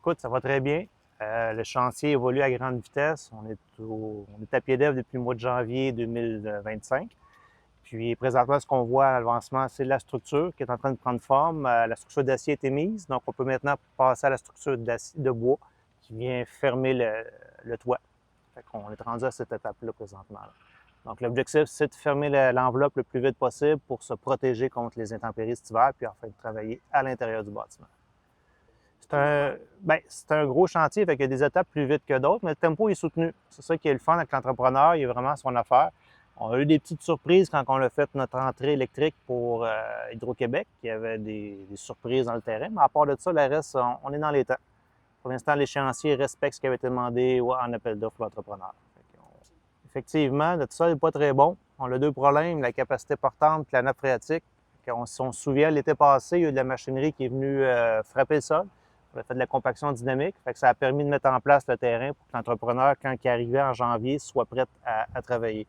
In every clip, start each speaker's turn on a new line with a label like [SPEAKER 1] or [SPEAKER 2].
[SPEAKER 1] Écoute, ça va très bien. Le chantier évolue à grande vitesse. On est à pied d'œuvre depuis le mois de janvier 2025. Puis présentement, ce qu'on voit à l'avancement, c'est la structure qui est en train de prendre forme. La structure d'acier a été mise, donc on peut maintenant passer à la structure de bois qui vient fermer le toit. Fait qu'on est rendu à cette étape-là présentement. Donc l'objectif, c'est de fermer l'enveloppe le plus vite possible pour se protéger contre les intempéries cet hiver, puis enfin de travailler à l'intérieur du bâtiment. C'est un gros chantier, fait qu'il y a des étapes plus vite que d'autres, mais le tempo est soutenu. C'est ça qui est le fun avec l'entrepreneur, il est vraiment à son affaire. On a eu des petites surprises quand on a fait notre entrée électrique pour Hydro-Québec. Il y avait des surprises dans le terrain, mais à part de ça, le reste, on est dans les temps. Pour l'instant, l'échéancier respecte ce qui avait été demandé en appel d'offres pour l'entrepreneur. Effectivement, notre sol n'est pas très bon. On a deux problèmes, la capacité portante et la nappe phréatique. Si on se souvient, l'été passé, il y a eu de la machinerie qui est venue frapper le sol. On a fait de la compaction dynamique. Fait que ça a permis de mettre en place le terrain pour que l'entrepreneur, quand il arrivait en janvier, soit prêt à travailler.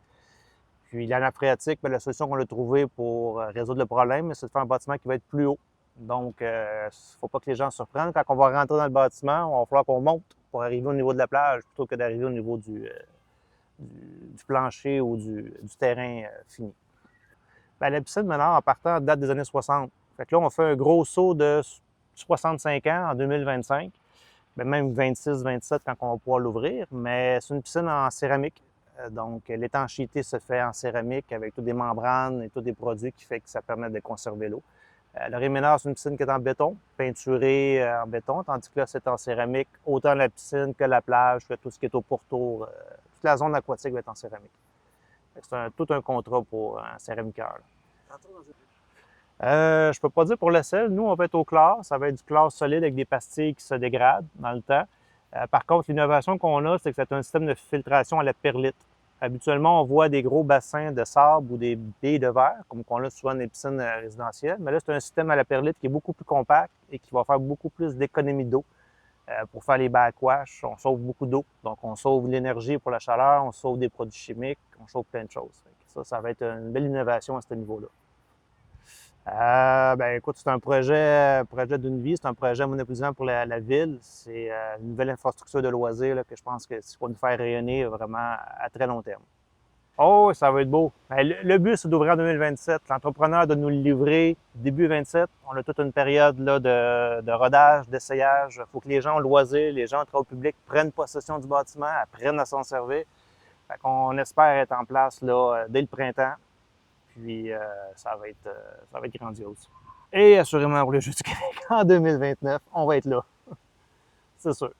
[SPEAKER 1] Puis la nappe phréatique, la solution qu'on a trouvée pour résoudre le problème, c'est de faire un bâtiment qui va être plus haut. Donc, il ne faut pas que les gens se surprennent. Quand on va rentrer dans le bâtiment, il va falloir qu'on monte pour arriver au niveau de la plage plutôt que d'arriver au niveau du plancher ou du terrain fini. La piscine, maintenant, en partant, date des années 60. Fait que là, on fait un gros saut de 65 ans en 2025. Même 26, 27 quand on va pouvoir l'ouvrir. Mais c'est une piscine en céramique. Donc, l'étanchéité se fait en céramique avec toutes des membranes et tous des produits qui fait que ça permet de conserver l'eau. Le Réménard, c'est une piscine qui est en béton, peinturée en béton, tandis que là, c'est en céramique, autant la piscine que la plage, que tout ce qui est au pourtour. Toute la zone aquatique va être en céramique. C'est tout un contrat pour un céramiqueur. Je peux pas dire pour le sel. Nous, on va être au chlore. Ça va être du chlore solide avec des pastilles qui se dégradent dans le temps. Par contre, l'innovation qu'on a, c'est que c'est un système de filtration à la perlite. Habituellement, on voit des gros bassins de sable ou des billes de verre, comme on a souvent dans les piscines résidentielles. Mais là, c'est un système à la perlite qui est beaucoup plus compact et qui va faire beaucoup plus d'économie d'eau. Pour faire les backwash, on sauve beaucoup d'eau. Donc, on sauve l'énergie pour la chaleur, on sauve des produits chimiques, on sauve plein de choses. Ça va être une belle innovation à ce niveau-là. Écoute, c'est un projet d'une vie, c'est un projet monopolisant pour la ville. C'est une nouvelle infrastructure de loisirs là, que je pense que ça va nous faire rayonner vraiment à très long terme. Oh, ça va être beau. Le but, c'est d'ouvrir en 2027. L'entrepreneur doit nous le livrer début 27. On a toute une période là, de rodage, d'essayage. Il faut que les gens ont le loisir, les gens, au public, prennent possession du bâtiment, apprennent à s'en servir. Fait qu'on espère être en place là, dès le printemps. Puis ça va être grandiose. Et assurément pour les Jeux du Québec en 2029, on va être là. C'est sûr.